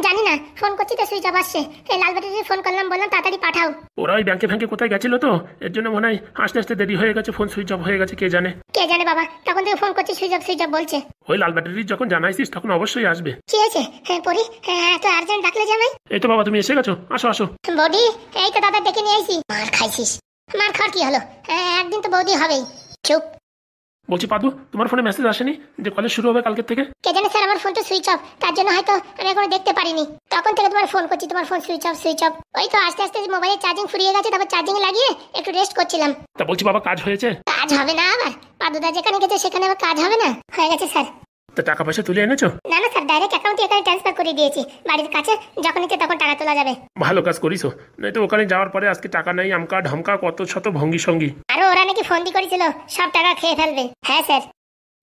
জানি না, ফোন করছি তো সুইচ অফ আসছে। এই লাল ব্যাটারি ফোন করলাম, বললাম তাড়াতাড়ি পাঠাও। ওরা ওই ব্যাংকে ফ্যাংকে কোথায় গেছিল তো, এর জন্য মনে হয় আস্তে আস্তে দেরি হয়ে গেছে, ফোন সুইচ অফ হয়ে গেছে, কে জানে। কে জানে বাবা, তখন থেকে ফোন করছি সুইচ অফ বলছে। ওই লাল ব্যাটারির যখন জানাইছিস তখন অবশ্যই আসবে। কি হয়েছে? হ্যাঁ পরি, হ্যাঁ তো আর্জেন্ট ডাকলে জামাই। এই তো বাবা, তুমি এসে গেছো, আসো আসো। বৌদি, এই তো দাদা ডেকে নিয়ে আইছি। মার খাইছিস? মার খাওয়ার কি হলো? হ্যাঁ একদিন তো বৌদি হবেই। চুপ। বলছি পাদু, তোমার ফোনে মেসেজ আসেনি যে কলেজ শুরু হবে কালকে থেকে? কে জানে স্যার, আমার ফোনটা সুইচ অফ, তার জন্য হয়তো আমি এখনো দেখতে পারিনি। তখন থেকে তোমার ফোন করছি, তোমার ফোন সুইচ অফ। ওই তো আস্তে আস্তে মোবাইলের চার্জিং ফুরিয়ে গেছে, তারপর চার্জিং লাগিয়ে একটু রেস্ট করছিলাম। তা বলছি বাবা, কাজ হয়েছে? কাজ হবে না আবার? পাদুদা যেখানে গেছে সেখানে আবার কাজ হবে না? হয়ে গেছে স্যার। তা টাকা পয়সা তুলে এনেছো? না না স্যার, ডাইরেক্ট অ্যাকাউন্টে এখানে ট্রান্সফার করে দিয়েছি। বাড়ির কাছে যখন ইচ্ছে তখন টাকা তোলা যাবে। ভালো কাজ করিছো, নয়তো ওখানে যাওয়ার পরে আজকে টাকা নাই আমকা ঢমকা কত শত ভঙ্গি সঙ্গী। আরো ওরা নাকি ফোন করেছিল সব টাকা খেয়ে ফেলবে। হ্যাঁ স্যার।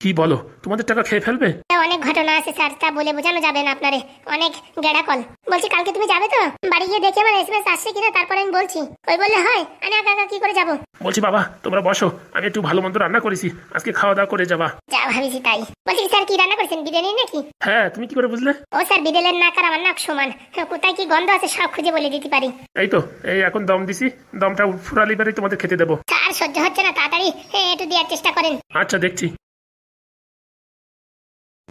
কি বলো, তোমাদের টাকা খেয়ে ফেলবে? অনেক ঘটনা আছে স্যার, তা বলে বোঝানো যাবে না আপনারে। অনেক গেড়া কল। বলছি কালকে তুমি যাবে তো? বাড়ি গিয়ে দেখে আমার এসএমএস আসছে কিনা তারপরে আমি বলছি। ওই বললে হয়? আমি একা একা কি করে যাবো? বলছি বাবা, তোমরা বসো, আমি একটু ভালো মন্দ রান্না করেছি, আজকে খাওয়া দাওয়া করে যাবা। যা ভাবিছি তাই। বলছি স্যার কি রান্না করেছেন? বিরিয়ানি নাকি? হ্যাঁ, তুমি কি করে বুঝলে? ও স্যার, বিড়ালের নাক আর আমার নাক সমান, কোথায় কি গন্ধ আছে সব খুঁজে বলে দিতে পারি। এই তো, এই এখন দম দিছি, দমটা ফুরালি বেড়ে তোমাদের খেতে দেবো। স্যার সহ্য হচ্ছে না, তাড়াতাড়ি একটু দেওয়ার চেষ্টা করেন। আচ্ছা দেখছি।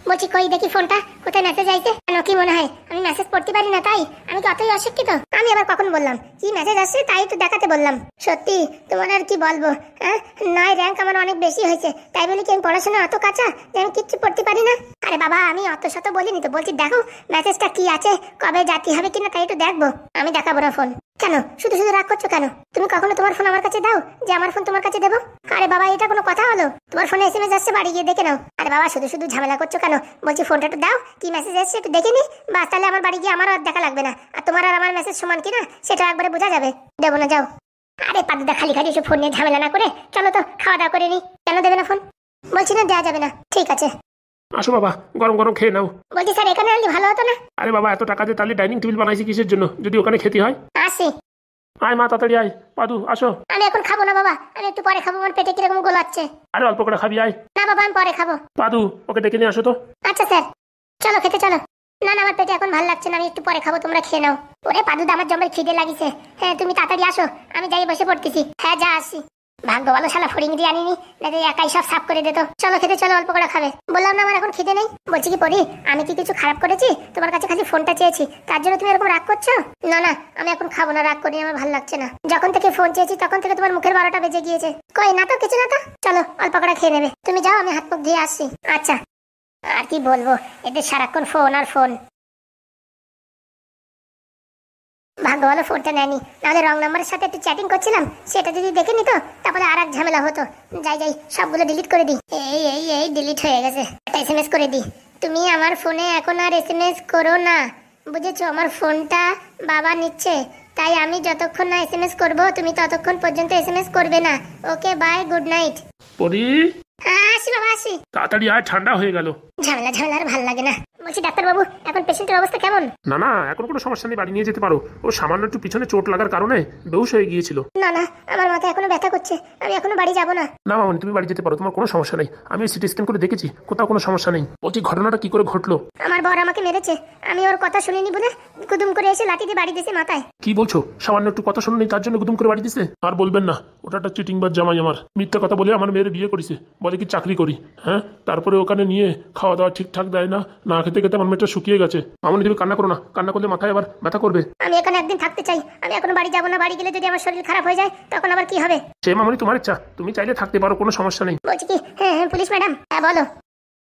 বলছি কই দেখি ফোনটা, কোথায় মেসেজ আইছে? কেন কি মনে হয় আমি মেসেজ পড়তে পারি না তাই? আমি কি অতই অশিক্ষিত? আমি আবার কখন বললাম কি মেসেজ আসছে তাই তো দেখাতে বললাম। সত্যি তোমার আর কি বলবো, হ্যাঁ নয় র্যাঙ্ক আমার অনেক বেশি হয়েছে, তাই বলি কি আমি পড়াশোনা অত কাঁচা যে আমি কিচ্ছু পড়তে পারি না? আরে বাবা আমি অত শত বলিনি তো, বলছি দেখো মেসেজটা কি আছে, কবে জাতি হবে কিনা তাই একটু দেখবো। আমি দেখাবো না ফোন। কেন শুধু শুধু রাগ করছো কেন? তুমি কখনো তোমার ফোন আমার কাছে দাও যে আমার ফোন তোমার কাছে দেবো? আরে বাবা এটা কোনো কথা হলো? তোমার ফোনে এসএমএস আসছে, বাড়ি গিয়ে দেখে নাও। আরে বাবা শুধু শুধু ঝামেলা করছো কেন? বলছি ফোনটা একটু দাও, কি মেসেজ এসছে একটু দেখে নি, বাস তাহলে আমার বাড়ি গিয়ে আমার আর দেখা লাগবে না, আর তোমার আর আমার মেসেজ সমান কিনা সেটা একবারে বোঝা যাবে। দেবো না, যাও। আরে পাদুদা খালি খালি এসে ফোন নিয়ে ঝামেলা না করে চলো তো খাওয়া দাওয়া করে নি। কেন দেবে না ফোন? বলছি না দেওয়া যাবে না। ঠিক আছে আসো বাবা, গরম গরম খেয়ে নাও। বলছি স্যার এখানে আনলে ভালো হতো না? আরে বাবা, এত টাকা দিয়ে তাহলে ডাইনিং টেবিল বানাইছি কিসের জন্য, যদি ওখানে খেতে হয়? আসি। আয় মা, তাড়াতাড়ি আয়। পাদু আসো। আমি এখন খাবো না বাবা, আমি একটু পরে খাবো, আমার পেটে কিরকম গোলাচ্ছে। আরে অল্প করে খাবি, আয়। না বাবা আমি পরে খাবো। পাদু ওকে ডেকে নিয়ে আসো তো। আচ্ছা স্যার, চলো খেতে চলো। না না আমার পেটে এখন ভালো লাগছে না, আমি একটু পরে খাবো, তোমরা খেয়ে নাও। ওরে পাদুদা আমার জমের খিদে লাগিছে। হ্যাঁ তুমি তাড়াতাড়ি আসো, আমি যাই বসে পড়তেছি। হ্যাঁ যা আসি। ভাগ্য ভালো শালা ফড়িং দিয়ে আনিনি, নাকি একাই সব সাফ করে দিত। চলো খেতে চলো, অল্প করে খাবে। বললাম না আমার এখন খিদে নেই। বলছি কি পড়ি, আমি কি কিছু খারাপ করেছি? তোমার কাছে খালি ফোনটা চেয়েছি, তার জন্য তুমি এরকম রাগ করছো? না না আমি এখন খাবো না, রাগ করি, আমার ভালো লাগছে না। যখন থেকে ফোন চেয়েছি তখন থেকে তোমার মুখের 12টা বেজে গিয়েছে। কই না তো, কিছু না তো। চলো অল্প করে খেয়ে নেবে। তুমি যাও, আমি হাত মুখ ধুয়ে আসছি। আচ্ছা। আর কি বলবো, এদের সারাক্ষণ ফোন আর ফোন। ভাগ্য ভালো ফোনটা নেয়নি, নাহলে রং নাম্বারের সাথে একটু চ্যাটিং করছিলাম, সেটা যদি দেখে নিত তারপরে আর এক ঝামেলা হতো। যাই যাই সবগুলো ডিলিট করে দিই। এই ডিলিট হয়ে গেছে। একটা এসএমএস করে দিই, তুমি আমার ফোনে এখন আর এসএমএস করো না, বুঝেছো? আমার ফোনটা বাবা নিচ্ছে, তাই আমি যতক্ষণ না এসএমএস করবো তুমি ততক্ষণ পর্যন্ত এসএমএস করবে না। Okay bye, good night. পরি আসি বাবা আসি। তাড়াতাড়ি আয়, ঠান্ডা হয়ে গেল। ঝামেলা আর ভালো লাগে না। বলছি ডাক্তারবাবু এখন পেশেন্টের অবস্থা কেমন? না না, এখন কোনো সমস্যা নেই, বাড়ি নিয়ে যেতে পারো। ও সামান্য একটু পিছনে চোট লাগার কারণে বেহুশ হয়ে গিয়েছিল। না না আমার মাথা এখনো ব্যথা করছে, আমি এখনো বাড়ি যাবো না। না মামনি, তুমি বাড়ি যেতে পারো, তোমার কোনো সমস্যা নেই। আমি সিটি স্ক্যান করে দেখেছি, কোথাও কোনো সমস্যা নেই। বলছি ঘটনাটা কি করে ঘটলো? আমার বর আমাকে মেরেছে, আমি ওর কথা শুনিনি বলে কুদুম করে এসে লাঠি দিয়ে বাড়ি দিয়েছে মাথায়। কি বলছো? সামান্য একটু কথা শুনুনি তার জন্য গুদুম করে বাড়ি দিছে? আর বলবেন না, ওটা একটা চিটিং বাজ জামাই আমার। মিথ্যা কথা বলে আমার মেয়ের বিয়ে করেছে, বলে কি চাকরি করি। হ্যাঁ, তারপরে ওখানে নিয়ে খাওয়া দাওয়া ঠিকঠাক দেয় না, না খেতে খেতে আমার মেয়েটা শুকিয়ে গেছে। মামনি তুমি কান্না করো না, কান্না করলে মাথায় আবার ব্যথা করবে। আমি এখানে একদিন থাকতে চাই, আমি এখন বাড়ি যাবো না। বাড়ি গেলে যদি আমার শরীর খারাপ হয়ে যায় তখন আবার কি হবে? সে মামনি তোমার ইচ্ছা, তুমি চাইলে থাকতে পারো, কোনো সমস্যা নেই। বলছি কি, হ্যাঁ পুলিশ ম্যাডাম, হ্যাঁ বলো।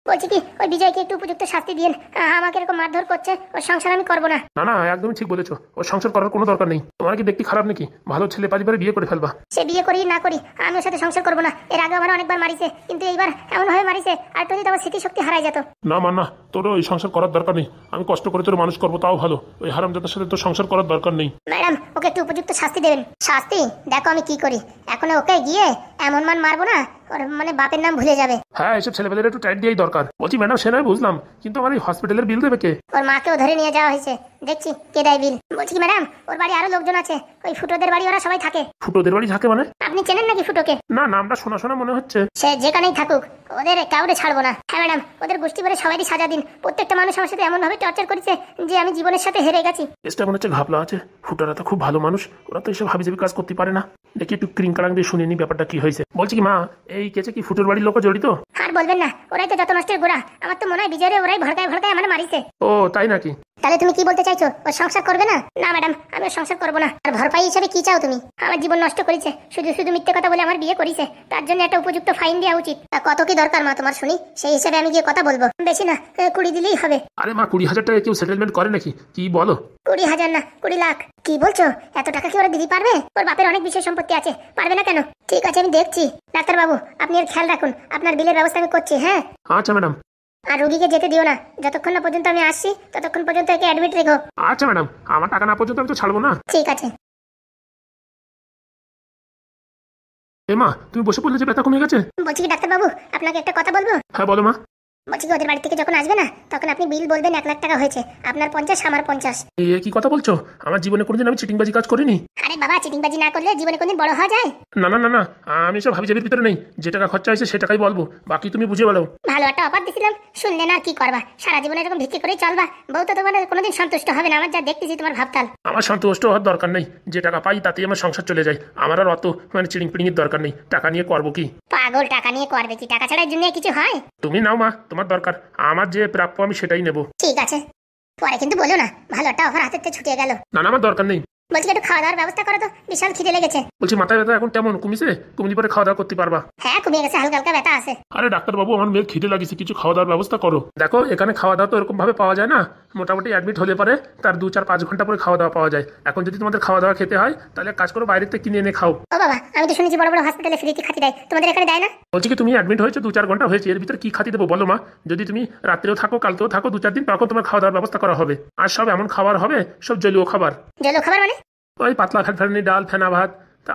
বলছি কি ওই বিজয়কে একটু উপযুক্ত শাস্তি দিন, আমাকে এরকম মারধর করছে, ওর সংসার আমি করবো না। না না, একদমই ঠিক বলেছো, ওর সংসার করার কোনো দরকার নেই। তোমার কি দেখতে খারাপ নাকি? ভালো ছেলে পারিবারে বিয়ে করে ফেলবা। সে বিয়ে করি না করি আমি ওর সাথে সংসার করবো না। এর আগে আমার অনেকবার মারিছে, কিন্তু এইবার এমন ভাবে মারিছে আর তো যদি আমার স্মৃতিশক্তি হারাই যেত। না মা না, তোরও ওই সংসার করার দরকার নেই। আমি কষ্ট করে তোর মানুষ করবো, তাও ভালো। ওই হারামজাদার সাথে তোর সংসার করার দরকার নেই। ম্যাডাম ওকে একটু উপযুক্ত শাস্তি দেবেন। শাস্তি দেখো আমি কি করি। এখন ওকে গিয়ে এমন মান মারবো না ওর মানে বাপের নাম ভুলে যাবে। হ্যাঁ, এসব ছেলেপেলের একটু টাইট দিয়েই দরকার। বলছি ম্যাডাম, সে নয় বুঝলাম, কিন্তু আমার এই হসপিটালের বিল দেবে কে? ওর মাকেও ধরে নিয়ে যাওয়া হয়েছে, দেখছি কে দেয় বিল। বলছি কি ম্যাডাম, ওর বাড়ি আরো লোকজন আছে, ওই ফুটোদের বাড়ি ওরা সবাই থাকে। ফুটোদের বাড়ি থাকে মানে? আপনি চেনেন নাকি ফুটোকে? না, নামটা শোনা শোনা মনে হচ্ছে। সে যেখানেই থাকুক ওদের কাউরে ছাড়বো না। হ্যাঁ ম্যাডাম, ওদের গোষ্ঠী করে সবাইই সাজা দিন। প্রত্যেকটা মানুষ আমার সাথে এমন ভাবে টর্চার করেছে যে আমি জীবনের সাথে হেরে গেছি। কেসটা মনে হচ্ছে ঘাপলা আছে। ফুটোরা তো খুব ভালো মানুষ, ওরা তো এসব হাবিজাবি কাজ করতে পারে না। দেখি একটু ক্রিং কালাং দিয়ে শুনে নি ব্যাপারটা কি হয়েছে। বলছি কি মা, এই কেসে কি ফুটোর বাড়ির লোক জড়িত? আর বলবেন না, ওরাই তো যত নষ্টের গোড়া। আমার তো মনে হয় বিজয়ের ওরাই ভড়কায় ভড়কায় আমার মারিছে। ও তাই নাকি? তাহলে তুমি কি বলতে চাইছো, ও সংসার করবে না? না ম্যাডাম, আমি ওর সংসার করবো না। আর ভরপাই হিসেবে কি চাও তুমি? আমার জীবন নষ্ট করেছে, শুধু শুধু মিথ্যে কথা বলে আমার বিয়ে করেছে, তার জন্য একটা উপযুক্ত ফাইন দেওয়া উচিত। তা কত কি দরকার মা তোমার শুনি, সেই হিসেবে আমি গিয়ে কথা বলবো। বেশি না, 20 দিলেই হবে। আরে মা, 20,000 টাকা কেউ সেটেলমেন্ট করে নাকি? কি বলো? 20,000 না, 20 লাখ। কি বলছো? এত টাকা কি ওরা দিতে পারবে? ওর বাপের অনেক বিষয় সম্পত্তি আছে, পারবে না কেন? ঠিক আছে, আমি দেখছি। ডাক্তারবাবু, আপনি এর খেয়াল রাখুন, আপনার বিলের ব্যবস্থা আমি করছি। হ্যাঁ আচ্ছা ম্যাডাম। আর রুগীকে যেতে দিও না, যতক্ষণ না পর্যন্ত আমি আসছি ততক্ষণ পর্যন্ত একে অ্যাডমিট রেখো। আচ্ছা ম্যাডাম, আমার টাকা না পর্যন্ত আমি তো ছাড়বো না। ঠিক আছে। মা, তুমি বসে পড়লে যে ব্যথা কমে গেছে? বলছি কি ডাক্তারবাবু, আপনাকে একটা কথা বলবো? হ্যাঁ বলো মা। বলছি কি, ওদের বাড়ি থেকে যখন আসবে না তখন আপনি বিল বলবেন 1 লাখ টাকা হয়েছে। আপনার 50, আমার 50। কি কথা বলছো? আমার জীবনে কোনোদিন আমি চিটিংবাজি কাজ করিনি। আরে বাবা, চিটিংবাজি না করলে জীবনে কোনদিন বড় হওয়া যায়? না না না না, আমি সব হাবিজাবির ভিতরে নেই। যে টাকা খরচা হয়েছে সে টাকাই বলবো, বাকি তুমি বুঝে বলো। ভালো একটা অফার দিছিলাম, শুনলে না? আর কি করবা, সারা জীবনে এরকম ভিক্ষে করেই চলবা? বউ তো তোমার কোনোদিন সন্তুষ্ট হবে না, আমার যা দেখতেছি তোমার ভাবতাল। আমার সন্তুষ্ট হওয়ার দরকার নেই, যে টাকা পাই তাতেই আমার সংসার চলে যায়। আমার আর অত চিড়িং পিড়িং এর দরকার নেই। টাকা নিয়ে করবো কি? পাগল, টাকা নিয়ে করবে কি? টাকা ছাড়া দুনিয়ায় কিছু হয়? তুমি নাও মা, তোমার দরকার। আমার যে প্রাপ্য আমি সেটাই নেব। ঠিক আছে, পরে কিন্তু বলো না, ভালো একটা অফার হাতে ছুটিয়ে গেল। না না, আমার দরকার নেই। বলছি একটু খাওয়া দাওয়ার ব্যবস্থা করো তো, বিশাল খিদে লেগেছে। বলছি মাথায় ব্যথা এখন কেমন কমিছে? কমিয়ে পরে খাওয়া দাওয়া করতে পারবা? হ্যাঁ কমিয়ে গেছে, হালকা হালকা ব্যথা আছে। আরে ডাক্তারবাবু, আমার মেয়ের খিদে লাগিয়েছে, কিছু খাওয়া দাওয়ার ব্যবস্থা করো। দেখো এখানে খাওয়া দাওয়া তো এরকম ভাবে পাওয়া যায় না। মোটামুটি অ্যাডমিট হলে পরে তার 2-4-5 ঘন্টা পরে খাওয়া দাওয়া পাওয়া যায়। এখন যদি তোমাদের খাওয়া দাওয়া খেতে হয় তাহলে কাজ করো, বাইরে থেকে কিনে এনে খাও। ও বাবা, আমি তো শুনেছি বড় বড় হসপিটালে ফ্রিতে খাতি দেয়, তোমাদের এখানে দেয় না? বলছি কি, তুমি অ্যাডমিট হয়েছে 2-4 ঘন্টা হয়েছে, এর ভিতরে কি খাতি দেবো বলো মা? যদি তুমি রাত্রেও থাকো, কালকেও থাকো, 2-4 দিন, তখন তোমার খাওয়া দাওয়ার ব্যবস্থা করা হবে। আর সব এমন খাবার হবে, সব জলীয় খাবার। জেলো খাবার মানে? ওই পাতলা খাটফানি ডাল, ফেনা ভাত,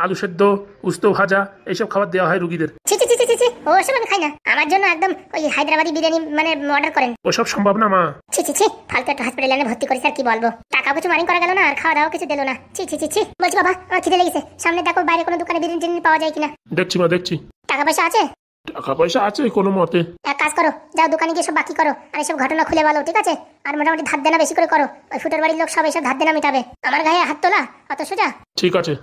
আলু সেদ্ধ, উস্তো ভাজা, এইসব খাবার দেওয়া হয় রুগীদের। ছি ছি ছি ছি ছি, ওসব আমি খাই না। আমার জন্য একদম ওই হায়দ্রাবাদি বিরিয়ানি মানে অর্ডার করেন। ওসব সম্ভব না মা। ছি ছি ছি, ফালতু একটা হসপিটালে এনে ভর্তি করেছে, আর কি বলবো। টাকা কিছু মারিং করা গেল না, আর খাওয়া দাওয়া কিছু দিল না। ছি ছি ছি ছি। বলছি বাবা, আমার খিদে লেগেছে, সামনে দেখো বাইরে কোনো দোকানে বিরিয়ানি টিরিয়ানি পাওয়া যায় কিনা। দেখছি মা, দেখছি। টাকা পয়সা আছে? টাকা পয়সা আছে কোনো মতে। এক কাজ করো, যাও দোকানে গিয়ে সব বাকি করো, আর এসব ঘটনা খুলে বলো, ঠিক আছে? আর মোটামুটি ধার দেনা বেশি করে করো, ওই ফুটোর বাড়ির লোক সব এসব ধার দেনা মিটাবে। আমার গায়ে হাত তোলা অত সোজা? ঠিক আছে।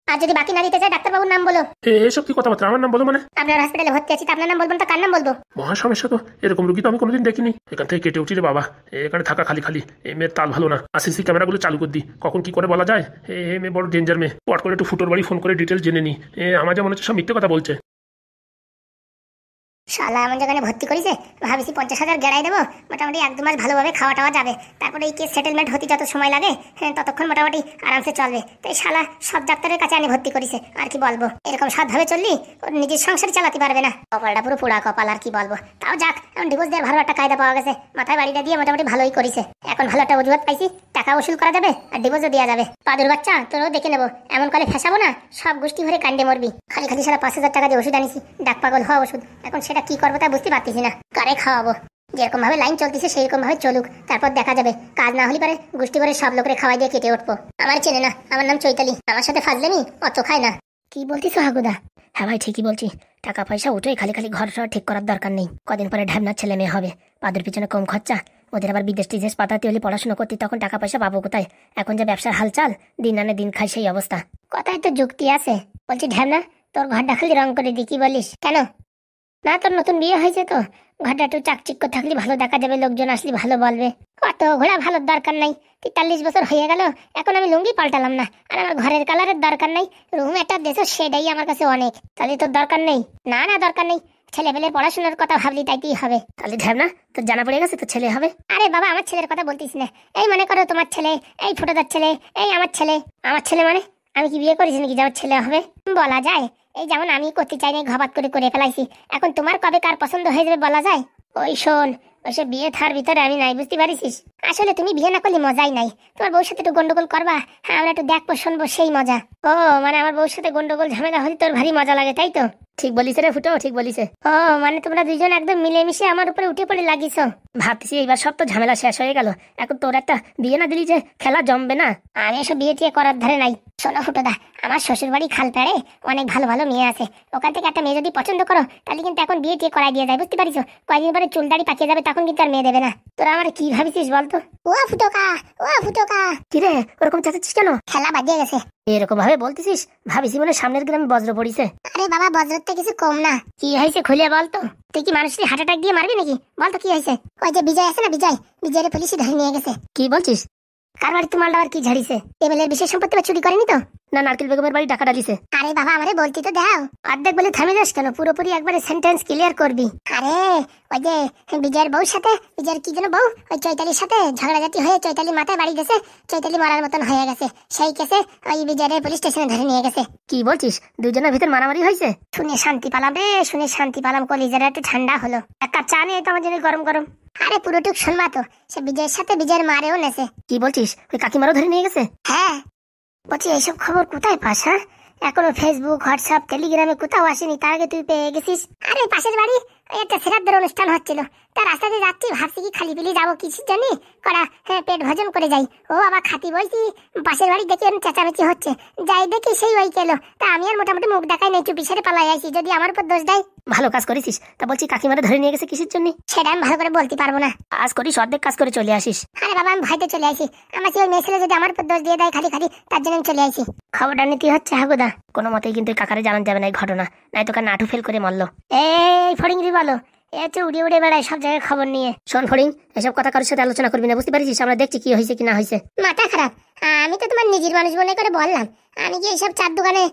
আর যদি বাকি না দিতে চাই, ডাক্তারবাবুর নাম বলো। এসব কি কথাবার্তা? আমার নাম বলো মানে? আপনার হসপিটালে ভর্তি আছি, তা আপনার নাম বলবো না, কার নাম বলবো? মহা সমস্যা তো, এরকম রুগী তো আমি কোনোদিন দেখিনি। এখান থেকে কেটে উঠি রে বাবা, এখানে থাকা খালি খালি। এই মেয়ের তাল ভালো না। আর সিসি ক্যামেরাগুলো চালু করে দিই, কখন কি করে বলা যায়। এই মেয়ে বড় ডেঞ্জার মেয়ে। পট করে একটু ফুটোর বাড়ি ফোন করে ডিটেলস জেনে নি। আমার যেমন হচ্ছে সব মিথ্যে কথা বলছে। শালা এমন জায়গায় ভর্তি করেছে, ভাবিছি 50,000 গেড়াই দেবো, মোটামুটি 1-2 মাস ভালোভাবে খাওয়া টাওয়া যাবে। তারপরে এই কেস সেটেলমেন্ট হতে যত সময় লাগে, হ্যাঁ ততক্ষণ মোটামুটি আরামসে চলবে। তাই শালা সব ডাক্তারের কাছে আনি ভর্তি করেছে, আর কি বলবো। এরকম সৎভাবে চললি ওর নিজের সংসার চালাতে পারবে না। কপালটা পুরো পোড়া কপাল, আর কি বলবো। তাও যাক, এখন ডিভোর্স দেওয়ার ভালো একটা কায়দা পাওয়া গেছে, মাথায় বাড়িটা দিয়ে মোটামুটি ভালোই করেছে। এখন ভালো একটা অজুহাত পাইছি, টাকা উসুল করা যাবে আর ডিভোর্সও দেওয়া যাবে। পাদুর বাচ্চা, তোরও দেখে নেবো, এমন করে ফেসাবো না সব গোষ্ঠী ভরে কাণ্ডে মরবি। খালি খালি সারা 5,000 টাকা দিয়ে ওষুধ আনিছি, ডাক পাগল হওয়া ওষুধ। এখন সেটা কি করবো তা বুঝতে পারতেছি না, কারে খাওয়াবো। যেরকম ভাবে লাইন চলতেছে সেইরকম ভাবে চলুক, তারপর দেখা যাবে। কাজ না হলে পারে গোষ্ঠী ভরে সব লোকের খাওয়াই দিয়ে কেটে উঠবো। আমার চেনে না, আমার নাম চৈতালি, আমার সাথে ফাজলামি অত খায় না। কি বলতিস হাগুদা? হ্যাঁ ভাই, ঠিকই বলছি। টাকা পয়সা উঠে খালি খালি ঘর সর ঠিক করার দরকার নেই। কদিন পরে ঢ্যাবনার ছেলে মেয়ে হবে, পাদের পিছনে কম খরচা। ওদের আবার বিদেশ টিদেশ পাতাতে হলে পড়াশোনা করতে, তখন টাকা পয়সা পাবো কোথায়? এখন যে ব্যবসার হালচাল, দিন আনে দিন খাই সেই অবস্থা। কথায় তো যুক্তি আছে। বলছি ঢ্যাবনা, তোর ঘরটা খালি রং করে দি, কি বলিস? কেন? না তোর নতুন বিয়ে হয়েছে তো, ঘরটা একটু চাকচিক্য থাকলে ভালো দেখা যাবে, লোকজন আসলে ভালো বলবে। কত ঘোড়া ভালোর দরকার নাই, 43 বছর হয়ে গেল, এখন আমি লুঙ্গি পাল্টালাম না। আর আমার ঘরের কালারের দরকার নাই, রুম একটা দেশো সেটাই আমার কাছে অনেক। তাহলে তোর দরকার নেই? না না দরকার নেই, ছেলেবেলের পড়াশোনার কথা ভাবলি তাইতেই হবে। তাহলে ঢ্যাবনা, তোর জানা পড়ে গেছে তো ছেলে হবে? আরে বাবা, আমার ছেলের কথা বলতিস না। এই মনে করো তোমার ছেলে, এই ফুটোদার ছেলে, এই আমার ছেলে। আমার ছেলে মানে আমি কি বিয়ে করেছি নাকি যে আমার ছেলে হবে? বলা যায়। এই যেমন আমি করতে চাই না, ঘবাত করে ফেলাইছি। এখন তোমার কবে কার পছন্দ হয়ে যাবে বলা যায়? ওই শোন, ওইসব বিয়ে থার ভিতরে আমি নাই, বুঝতে পারিস? আসলে তুমি বিয়ে না করলে মজাই নাই। তোমার বউর সাথে একটু গন্ডগোল করবা, হ্যাঁ আমরা একটু দেখবো শুনবো, সেই মজা। ও মানে আমার বউর সাথে গন্ডগোল ঝামেলা হলে তোর ভারী মজা লাগে, তাই তো? ঠিক বলিস রে ফুটো, ঠিক বলিস। ও মানে তোমরা দুইজন একদম মিলেমিশে আমার উপরে উঠে পড়ে লাগিস। ভাবতেছি এইবার সব তো ঝামেলা শেষ হয়ে গেল, এখন তোর একটা বিয়ে না দিলি যে খেলা জমবে না। আমি এসব বিয়ে টিয়ে করার ধারে নাই। শোনো ফুটোদা, আমার শ্বশুর বাড়ি খালপাড়ে অনেক ভালো ভালো মেয়ে আছে, ওখান থেকে একটা মেয়ে যদি পছন্দ করো তাহলে কিন্তু এখন বিয়ে টিয়ে করাই দিয়ে যায়, বুঝতে পারিস? কয়েকদিন পরে চুল দাড়ি পাকিয়ে যাবে, তখন কিন্তু আর মেয়ে দেবে না। তোরা আমার কি ভাবিছিস বলতো? ও ফুটোকা, ও ফুটোকা। কিরে ওরকম চেঁচাচ্ছিস কেন? খেলা বাজিয়ে গেছে। এরকম ভাবে বলতেছিস, ভাবিছি মনে সামনের গ্রামে বজ্র পড়িছে। আরে বাবা, বজ্রের থেকে কিছু কম না। কি হয়েছে খুলে বলতো? তুই কি মানুষকে হার্ট অ্যাটাক দিয়ে মারবি নাকি? বলতো কি হয়েছে? ওই যে বিজয় আছে না, বিজয়ের পুলিশই ধরে নিয়ে গেছে। কি বলছিস? কার বাড়ি তোমার আবার কি ঝাড়িছে? টেবিলের বিশেষ সম্পত্তি চুরি করেনি তো? না, নারকেল বেগমের বাড়ি টাকা ডালিছে। আরে বাবা, আমারে বলতি তো দাও। অর্ধেক বলে থামে যাস কেন? পুরোপুরি একবারে সেন্টেন্স ক্লিয়ার করবি। আরে ওই যে বিজয়ের বউর সাথে, বিজয়ের কি যেন বউ, ওই চৈতালির সাথে ঝগড়াঝাটি হয়ে চৈতালি মাথায় বাড়ি গেছে, চৈতালি মারার মতন হয়ে গেছে। সেই কেসে ওই বিজয়ের পুলিশ স্টেশনে ধরে নিয়ে গেছে। কি বলছিস? দুজনের ভিতর মারামারি হয়েছে? শুনে শান্তি পালাম রে, শুনে শান্তি পালাম। কলিজাটা একটু ঠান্ডা হলো। এক কাপ চা নিয়ে তো আমার জন্য গরম গরম। আরে পুরোটুক শুনবা তো, সে বিজয়ের সাথে বিজয়ের মারেও নেছে। কি বলছিস? ওই কাকিমারও ধরে নিয়ে গেছে? হ্যাঁ। বলছি এইসব খবর কোথায় পাস? হ্যাঁ, এখনো ফেসবুক, হোয়াটসঅ্যাপ, টেলিগ্রামে কোথাও আসেনি, তার আগে তুই পেয়ে গেছিস? আরে পাশের বাড়ি একটা শ্রাদ্ধের অনুষ্ঠান হচ্ছিল, তার রাস্তাতে যাচ্ছি, ভাবছি কি খালি পিলি যাবো কিছু জানি করা, হ্যাঁ পেট ভজন করে যাই। ও আবার খাতি বলছি, পাশের বাড়ি দেখি চেঁচামেচি হচ্ছে, যাই দেখি সেই ওই কেলো। তা আমি আর মোটামুটি মুখ দেখাই নাই, চুপি সেরে পালাই আইছি, যদি আমার উপর দোষ দেয়। ভালো কাজ করেছিস। তা বলছি কাকিমারা ধরে নিয়ে গেছে কিসের জন্য? সেটা আমি ভালো করে বলতে পারবো না। কাজ করিস, অর্ধেক কাজ করে চলে আসিস। আরে বাবা, আমি ভয়তে চলে আসি। আমার ওই মেয়ে ছেলে যদি আমার উপর দোষ দিয়ে দেয় খালি খালি, তার জন্য আমি চলে আসি। খবরটা নীতি হচ্ছে হাগুদা, কোনো মতেই কিন্তু কাকারে জানান যাবে না এই ঘটনা, নাই তোকে নাটু ফেল করে মারলো। এই ফড়িংরি বলো, উড়ে উড়ে বেড়ায় সব জায়গায় খবর নিয়ে। শোন ফড়িং, এসব কথা কারোর সাথে আলোচনা করবি না, বুঝতে পারছিস? আমরা দেখছি কি হয়েছে কি না হয়েছে। মাথা খারাপ, আমি তো তোমার নিজের মানুষ মনে করে বললাম। আমি কি এইসব চার দোকানে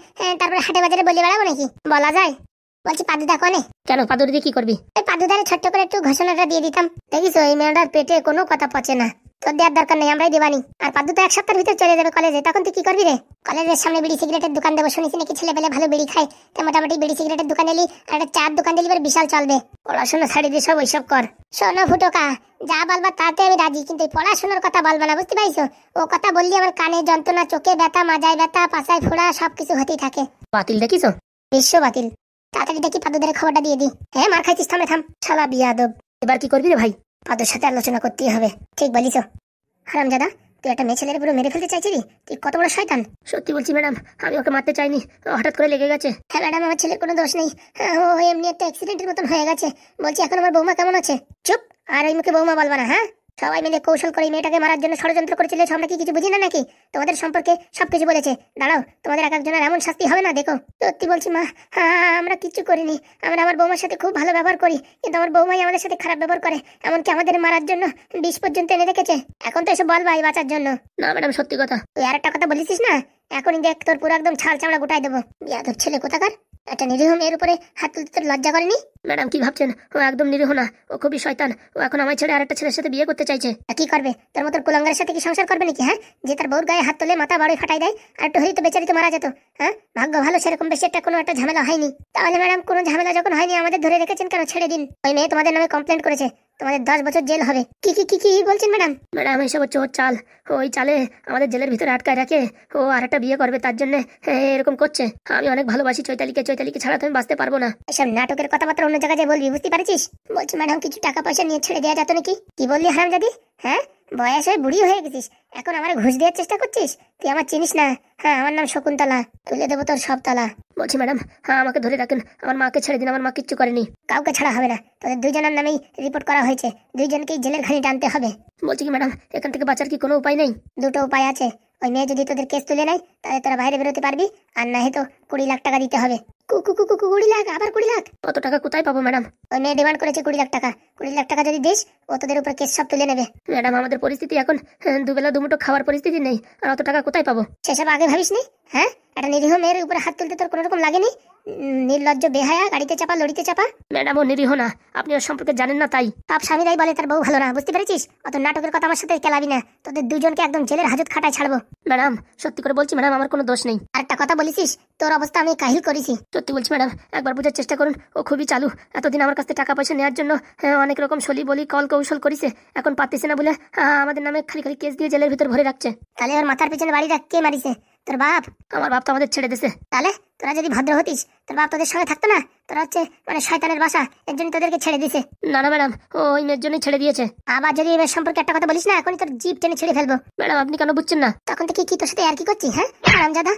তারপরে হাটে বাজারে বলে বেড়াবো নাকি? বলা যায়? বলছি পাদুদা কনে? কেন পাদুর দিয়ে কি করবি? ওই পাদুদারে ছোট্ট করে একটু ঘোষণাটা দিয়ে দিতাম। দেখিস ওই মেয়েটার পেটে কোনো কথা পচে না, তোর দেওয়ার দরকার নেই, আমরাই দেবানি। আর পাদু তো এক সপ্তাহের ভিতরে চলে যাবে কলেজে, তখন তুই কি করবি রে? কলেজের সামনে বিড়ি সিগারেটের দোকান দেবো, শুনেছি নাকি ছেলে পেলে ভালো বিড়ি খায়, তো মোটামুটি বিড়ি সিগারেটের দোকান এলি আর একটা চার দোকান দিলি বিশাল চলবে। পড়াশোনা ছাড়ি দিয়ে সব ওইসব কর। শোনো ফুটোকা, যা বলবা তাতে আমি রাজি, কিন্তু পড়াশোনার কথা বলবা না, বুঝতে পারছো? ও কথা বললি আমার কানে যন্ত্রণা, চোখে ব্যথা, মাজায় ব্যথা, পাছায় ফোড়া, সবকিছু হতেই থাকে। বাতিল দেখিস? বিশ্ব বাতিল। তাড়াতাড়ি দেখি পাদুদের খবরটা দিয়ে দি। হ্যাঁ মার খাইছিস, থামে থাম শালা বিয়াদব। এবার কি করবি রে ভাই? পাদুর সাথে আলোচনা করতেই হবে। ঠিক বলিস হারামজাদা, তুই একটা মেয়ে ছেলের পুরো মেরে ফেলতে চাইছিলি? তুই কত বড় শয়তান! সত্যি বলছি ম্যাডাম, আমি ওকে মারতে চাইনি, হঠাৎ করে লেগে গেছে। হ্যাঁ ম্যাডাম, আমার ছেলের কোনো দোষ নেই, ও এমনি একটা অ্যাক্সিডেন্টের মতন হয়ে গেছে। বলছি এখন আমার বৌমা কেমন আছে? চুপ, আর এই মুখে বৌমা বলবা না। হ্যাঁ, সবাই মিলে কৌশল করে মেয়েটাকে মারার জন্য ষড়যন্ত্র করেছিল, আমরা কি কিছু বুঝি না নাকি? তোমাদের সম্পর্কে সবকিছু বলেছে। দাঁড়াও, তোমাদের এক একজনের এমন শাস্তি হবে না দেখো। সত্যি বলছি মা, আমরা কিচ্ছু করিনি। আমরা আমার বৌমার সাথে খুব ভালো ব্যবহার করি, কিন্তু আমার বৌমাই আমাদের সাথে খারাপ ব্যবহার করে, এমনকি আমাদের মারার জন্য বিষ পর্যন্ত এনে রেখেছে। এখন তো এসব বলবাই বাঁচার জন্য। না ম্যাডাম, সত্যি কথা। তুই আর একটা কথা বলেছিস না, এখনই দেখ তোর পুরো একদম ছাল চামড়া গোটাই দেবো। বিয়াদব ছেলে কোথাকার, একটা নিরীহ মেয়ের উপরে হাত তুলতে তোর লজ্জা করেনি? ম্যাডাম কি ভাবছেন? ও একদম নিরীহ না, ও খুবই শয়তান। ও এখন আমায় ছেড়ে আরেকটা ছেলের সাথে বিয়ে করতে চাইছে। কি করবে? তোর মতো কুলাঙ্গারের সাথে কি সংসার করবে নাকি? হ্যাঁ, যে তার বউর গায়ে হাত তুলে মাথা বাড়ি ফাটাই দেয়, আর একটু হয়তো বেচারি তো মারা যেত। হ্যাঁ, ভাগ্য ভালো সেরকম বেশি একটা কোনো একটা ঝামেলা হয়নি। তাহলে ম্যাডাম কোনো ঝামেলা যখন হয়নি, আমাদের ধরে রেখেছেন কেন? ছেড়ে দিন। ওই মেয়ে তোমাদের নামে কমপ্লেন করেছে, তোমাদের 10 বছর জেল হবে। কি কি কি কি বলছেন ম্যাডাম? ম্যাডাম এসব হচ্ছে ওর চাল, ওই চালে আমাদের জেলের ভিতরে আটকায় রাখে, ও আরেকটা বিয়ে করবে তার জন্য এরকম করছে। আমি অনেক ভালোবাসি চৈতালিকে, চৈতালিকে ছাড়া তুমি বাঁচতে পারবো না। এসব নাটকের কথাবার্তা অন্য জায়গায় বলবি, বুঝতে পারছিস? বলছি ম্যাডাম কিছু টাকা পয়সা নিয়ে ছেড়ে দেওয়া যেত নাকি? কি বললি হারামজাদি? হ্যাঁ, বয়স হয়ে বুড়ি হয়ে গেছিস, এখন আমার ঘুষ দেওয়ার চেষ্টা করছিস? তুই আমার চিনিস না। হ্যাঁ, আমার নাম শকুন্তলা, তুলে দেবো তোর সব তালা। বলছি ম্যাডাম, হ্যাঁ আমাকে ধরে রাখেন, আমার মাকে ছেড়ে দিন, আমার মা কিচ্ছু করেনি। কাউকে ছাড়া হবে না, তোদের দুইজনের নামেই রিপোর্ট করা হয়েছে, দুইজনকেই জেলের ঘানি টানতে হবে। বলছি কি ম্যাডাম, এখান থেকে বাঁচার কি কোনো উপায় নেই? দুটো উপায় আছে। ওই মেয়ে যদি তোদের কেস তুলে নেয় তাহলে তোরা বাইরে বেরোতে পারবি, আর না হয়তো 20 লাখ টাকা দিতে হবে। 20 লাখ? আবার 20 লাখ? অত টাকা কোথায় পাবো ম্যাডাম? ওই মেয়ে ডিমান্ড করেছে 20 লাখ টাকা। 20 লাখ টাকা যদি দিস, ও তোদের উপর কেস সব তুলে নেবে। ম্যাডাম আমাদের পরিস্থিতি এখন দুবেলা দুমুঠো খাওয়ার পরিস্থিতি নেই, আর অত টাকা কোথায় পাবো? সেসব আগে ভাবিসনি? হ্যাঁ, একটা নিরীহ মেয়ের উপরে হাত তুলতে তোর কোনো রকম লাগেনি? নির্লজ্জ বেহায়া, গাড়িতে চাপা লড়িতে চাপা। ম্যাডাম ও নিরীহ না, আপনি ওর সম্পর্কে জানেন না তাই। সব স্বামীরাই বলে তার বউ ভালো না, বুঝতে পেরেছিস? অত নাটকের কথা আমার সাথে কেলাবি না, তোদের দুজনকে একদম জেলের হাজত খাটায় ছাড়বো। ম্যাডাম সত্যি করে বলছি ম্যাডাম, আমার কোনো দোষ নেই। আর একটা কথা বলেছিস, তোর অবস্থা আমি কাহিল করেছি। সত্যি বলছি ম্যাডাম, একবার বোঝার চেষ্টা করুন, ও খুবই চালু। এতদিন আমার কাছ থেকে টাকা পয়সা নেওয়ার জন্য অনেক রকম সলি বলি কল কৌশল করেছে, এখন পারতেছে না বলে আমাদের নামে খালি খালি কেস দিয়ে জেলের ভিতর ভরে রাখছে। তাহলে ওর মাথার পিছনে বাড়ি রাখ কে মারিছে? তোর বাপ? আমার বাপ তো আমাদের ছেড়ে দিছে। তাহলে তোরা যদি ভদ্র হতিস তোর বাপ তোদের সঙ্গে থাকতো না। তোরা হচ্ছে মানে শয়তানের বাসা, এর জন্য তোদেরকে ছেড়ে দিছে। না না ম্যাডাম, ওই মেয়ের জন্যই ছেড়ে দিয়েছে। আবার যদি এবার সম্পর্কে একটা কথা বলিস না, এখনই তোর জিভ টেনে ছেড়ে ফেলবো। ম্যাডাম আপনি কেন বুঝছেন না? তখন থেকে কি তোর সাথে আর কি করছি? হ্যাঁ হারামজাদা,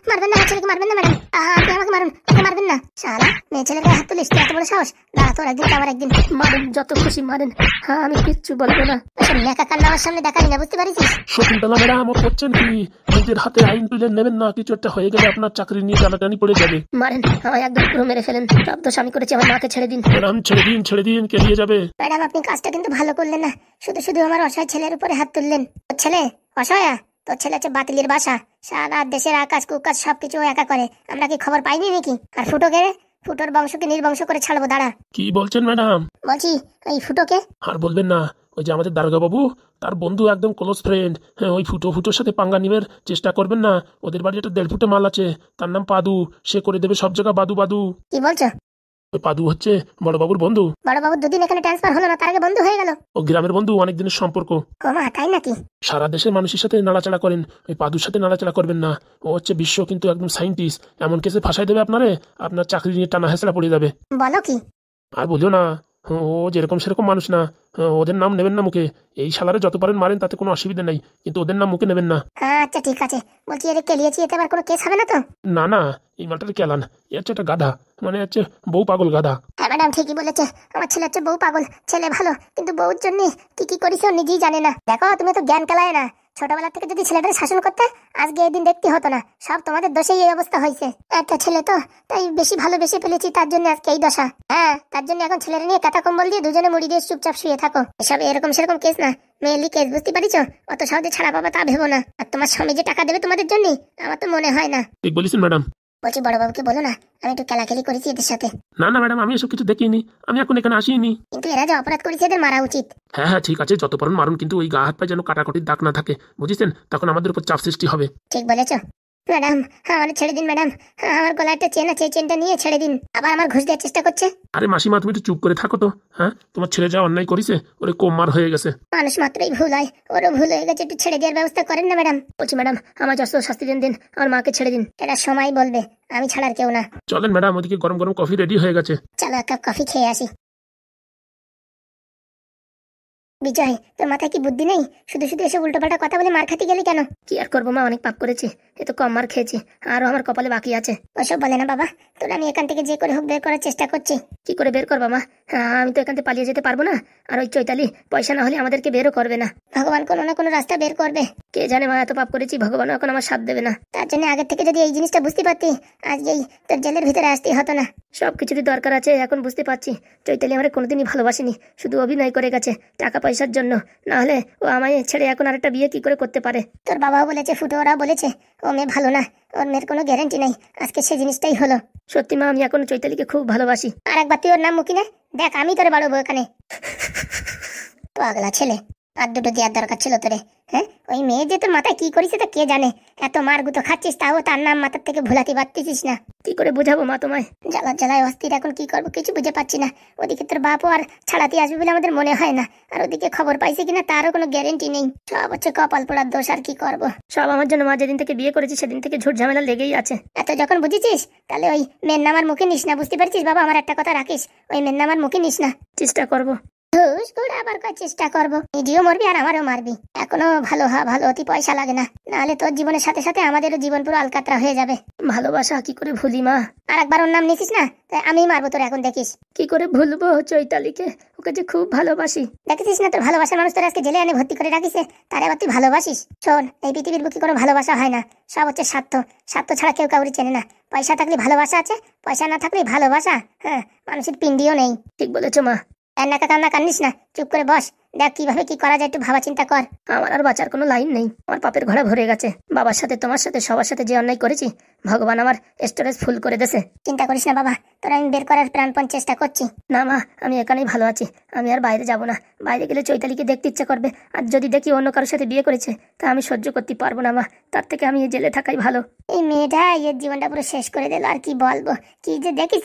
মারবেন না, ছেলেকে মারবেন না ম্যাডাম। আপনি আমাকে মারুন, ওকে মারবেন না। শালা মেয়ে ছেলের গায়ে হাত তুলিস, এত বড় সাহস! দাঁড়া, তোর একদিন আমার একদিন। মারেন, যত খুশি মারেন, হ্যাঁ আমি কিচ্ছু বলবো না। এসব নেকা কান্না আমার সামনে দেখাবি না, বুঝতে পারিস? শকুন্তলা ম্যাডাম, ও করছেন কি? নিজের হাতে আইন তুলে নেবেন না, কিছু একটা হয়ে গেলে আপনার চাকরি নিয়ে টানাটানি পড়ে যাবে। মারেন, আমায় একদম পুরো মেরে ফেলেন। সব দোষ আমি করেছি, আমার মাকে ছেড়ে দিন। ম্যাডাম ছেড়ে দিন, কে নিয়ে যাবে? ম্যাডাম আপনি কাজটা কিন্তু ভালো করলেন না, শুধু শুধু আমার অসহায় ছেলের উপরে হাত তুললেন। তোর ছেলে অসহায়? তোর ছেলে হচ্ছে বাতিলের বাসা, সারা দেশের আকাশ কুকাশ সবকিছু ও একা করে। আমরা কি খবর পাইনি নাকি? আর ফুটোকে, ফুটোর বংশকে নির্বংশ করে ছাড়বো। দাঁড়া, কি বলছেন ম্যাডাম? বলছি এই ফুটোকে। আর বলবেন না, ওই যে আমাদের দারোগা বাবু, তার বন্ধু, একদম ক্লোজ ফ্রেন্ড। হ্যাঁ, ওই ফুটোর সাথে পাঙ্গা নিবের চেষ্টা করবেন না। ওদের বাড়ি একটা 1.5 ফুটে মাল আছে, তার নাম পাদু। সে করে দেবে সব জায়গা বাদু। কি বলছো? ওই পাদু হচ্ছে বড়বাবুর বন্ধু। বড়বাবু দুদিন এখানে ট্রান্সফার হলো না, তার আগে বন্ধু হয়ে গেল? ও গ্রামের বন্ধু, অনেক দিনের সম্পর্ক। ও মা, তাই নাকি? সারা দেশের মানুষের সাথে নাড়াচাড়া করেন, ওই পাদুর সাথে নাড়াচাড়া করবেন না। ও হচ্ছে বিশ্ব কিন্তু একদম সাইন্টিস্ট, এমন কেসে ফাঁসাই দেবে আপনারে, আপনার চাকরি নিয়ে টানা হেঁচড়া পড়ে যাবে। বলো কি? আর বলিও না, ও যেরকম সেরকম মানুষ না। ওদের নাম নেবেন না মুখে। এই শালারে যত পারেন মারেন, তাতে কোনো অসুবিধা নেই, কিন্তু ওদের নাম মুখে নেবেন না। আচ্ছা ঠিক আছে, বলছি এর কেলিয়েছি, এতে আবার কোনো কেস হবে না তো? না, এই মালটার কেলান, এ হচ্ছে একটা গাধা, মানে হচ্ছে বউ পাগল গাধা। হ্যাঁ ম্যাডাম ঠিকই বলেছে, আমার ছেলে হচ্ছে বউ পাগল। ছেলে ভালো, কিন্তু বউর জন্য কি কি করিস ও নিজেই জানে না। দেখো তুমি তো জ্ঞান কালায় না, ছোটবেলা থেকে যদি ছেলেটাকে শাসন করতে, আজকে এই দিন দেখতে হতো না। সব তোমাদের দোষেই এই অবস্থা হয়েছে। একটা ছেলে তো তাই বেশি ভালোবেসে ফেলেছি, তার জন্য আজকে এই দশা। হ্যাঁ, তার জন্য এখন ছেলের নিয়ে কাঁথা কম্বল দিয়ে দুজনে মুড়ি দিয়ে চুপচাপ শুয়ে থাকো। এসব এরকম সেরকম কেস না, মেয়েলি কেস, বুঝতে পারিস? অত সহজে ছাড়া পাবা তা ভেবো না। আর তোমার স্বামী যে টাকা দেবে তোমাদের জন্য, আমার তো মনে হয় না। ঠিক বলেছেন ম্যাডাম। বলছি বড়বাবুকে বলো না আমি একটু খেলাখেলি করেছি এদের সাথে। না ম্যাডাম, আমি এসব কিছু দেখিনি, আমি এখন এখানে আসিনি। কিন্তু এরা যে অপরাধ করেছে এদের মারা উচিত। হ্যাঁ ঠিক আছে, যত পারেন মারুন, কিন্তু ওই গা হাত পায়ে যেন কাটাকাটির দাগ না থাকে, বুঝেছেন? তখন আমাদের উপর চাপ সৃষ্টি হবে। ঠিক বলেছো ম্যাডাম, আমার ছেড়ে দিন ম্যাডাম। আমার গলায় একটা চেন আছে, এই চেনটা নিয়ে ছেড়ে দিন। আবার আমার ঘুষ দেওয়ার চেষ্টা করছে। আরে মাসিমা, তুমি একটু চুপ করে থাকো তো। হ্যাঁ, তোমার ছেলে যা অন্যায় করেছে, ওরে কম মার হয়ে গেছে। মানুষ মাত্রই ভুল হয়, ওরও ভুল হয়ে গেছে, একটু ছেড়ে দেওয়ার ব্যবস্থা করেন না ম্যাডাম। বলছি ম্যাডাম, আমার যত শাস্তি দিন, আমার মাকে ছেড়ে দিন। এটা সময় বলবে, আমি ছাড়ার কেউ না। চলেন ম্যাডাম, ওদিকে গরম গরম কফি রেডি হয়ে গেছে। চলো এক কাপ কফি খেয়ে আসি। বিজয়, তোর মাথায় কি বুদ্ধি নেই? শুধু শুধু এসে উল্টোপাল্টা কথা বলে মার খাতে গেলি কেন? কি আর করবো মা, অনেক পাপ করেছি, এ তো কম মার খেয়েছি, আরো আমার কপালে বাকি আছে। ওসব বলে না বাবা, তোর আমি এখান থেকে যে করে হোক বের করার চেষ্টা করছি। কি করে বের করবা মা? আমি তো এখান থেকে পালিয়ে যেতে পারবো না, আর ওই চৈতালি পয়সা না হলে আমাদেরকে বেরও করবে না। ভগবান কোনো না কোনো রাস্তা বের করবে। কে জানে মা, এত পাপ করেছি, ভগবান এখন আমার সাথ দেবে না। তার জন্য আগের থেকে যদি এই জিনিসটা বুঝতে পারতি, আজকেই তোর জেলের ভিতরে আসতে হতো না। সবকিছুরই দরকার আছে, এখন বুঝতে পারছি। চৈতালি আমার কোনোদিনই ভালোবাসেনি, শুধু অভিনয় করে গেছে টাকা পয়সার জন্য। না হলে ও আমায় ছেড়ে এখন আরেকটা বিয়ে কি করে করতে পারে? তোর বাবাও বলেছে, ফুটো ওরা বলেছে ও মেয়ে ভালো না, ওর মেয়ের কোনো গ্যারান্টি নাই। আজকে সে জিনিসটাই হলো। সত্যি মা, আমি এখন চৈতালিকে খুব ভালোবাসি। আর একবার তুই ওর নাম মুখি না, দেখ আমি তোরে বাড়বো এখানে। পাগলা ছেলে, আর দুটো দেওয়ার দরকার ছিল তোরে। হ্যাঁ, ওই মেয়ে যে তোর মাথায় কি করেছে তা কে জানে। এত মার গুতো খাচ্ছিস, তাও তার নাম মাথার থেকে ভুলাতে পারতেছিস না। কি করে বুঝাবো মা তোমায়? জ্বালায় অস্থির, এখন কি করবো কিছু বুঝে পাচ্ছি না। ওদিকে তোর বাপও আর ছাড়াতে আসবে বলে আমাদের মনে হয় না, আর ওদিকে খবর পাইছে কিনা তারও কোনো গ্যারেন্টি নেই। সব হচ্ছে কপাল পোড়ার দোষ, আর কি করবো। সব আমার জন্য মা, যেদিন থেকে বিয়ে করেছি সেদিন থেকে ঝুট ঝামেলা লেগেই আছে। এত যখন বুঝেছিস, তাহলে ওই মেয়ের নাম আর মুখে নিস না, বুঝতে পারছিস বাবা? আমার একটা কথা রাখিস, ওই মেয়ের নাম আর মুখে নিস না। চেষ্টা করবো। ধুস করে আবার কয় চেষ্টা করবো? নিজেও মরবি আর আমারও মারবি। এখনো ভালো ভালো অতি পয়সা লাগে না, নাহলে তোর জীবনের সাথে সাথে আমাদেরও জীবন পুরো আলকাতরা হয়ে যাবে। ভালোবাসা কি করে ভুলি মা? আর একবার ওর নাম নিছিস না, তাই আমি মারবো তোর, এখন দেখিস। কি করে ভুলবো চৈতালিকে? ওকে যে খুব ভালোবাসি। দেখেছিস না তোর ভালোবাসার মানুষ তোর আজকে জেলে এনে ভর্তি করে রাখিছে, তার আবার তুই ভালোবাসিস? শোন, এই পৃথিবীর বুকে কোনো ভালোবাসা হয় না, সব হচ্ছে স্বার্থ। স্বার্থ ছাড়া কেউ কাউরি চেনে না। পয়সা থাকলে ভালোবাসা আছে, পয়সা না থাকলে ভালোবাসা হ্যাঁ মানুষের পিণ্ডিও নেই। ঠিক বলেছো মা। কান্না কান্না কান্দিস না, চুপ করে বস, দেখ কিভাবে কি করা যায়, একটু ভাবা চিন্তা কর। আমার আর বাঁচার কোনো লাইন নেই, আমার পাপের ঘোড়া ভরে গেছে। বাবার সাথে, তোমার সাথে, সবার সাথে যে অন্যায় করেছি, ভগবান আমার স্টোরেজ ফুল করে দেছে। চিন্তা করিস না বাবা, তোর আমি বের করার প্রাণপণ চেষ্টা করছি। না মা, আমি এখানেই ভালো আছি, আমি আর বাইরে যাব না। বাইরে গেলে চৈতালিকে দেখতে ইচ্ছা করবে, আর যদি দেখি অন্য কারোর সাথে বিয়ে করেছে, তা আমি সহ্য করতে পারবো না মা। তার থেকে আমি এই জেলে থাকাই ভালো। এই মেয়েটা এর জীবনটা পুরো শেষ করে দিল, আর কি বলবো। কি যে দেখিস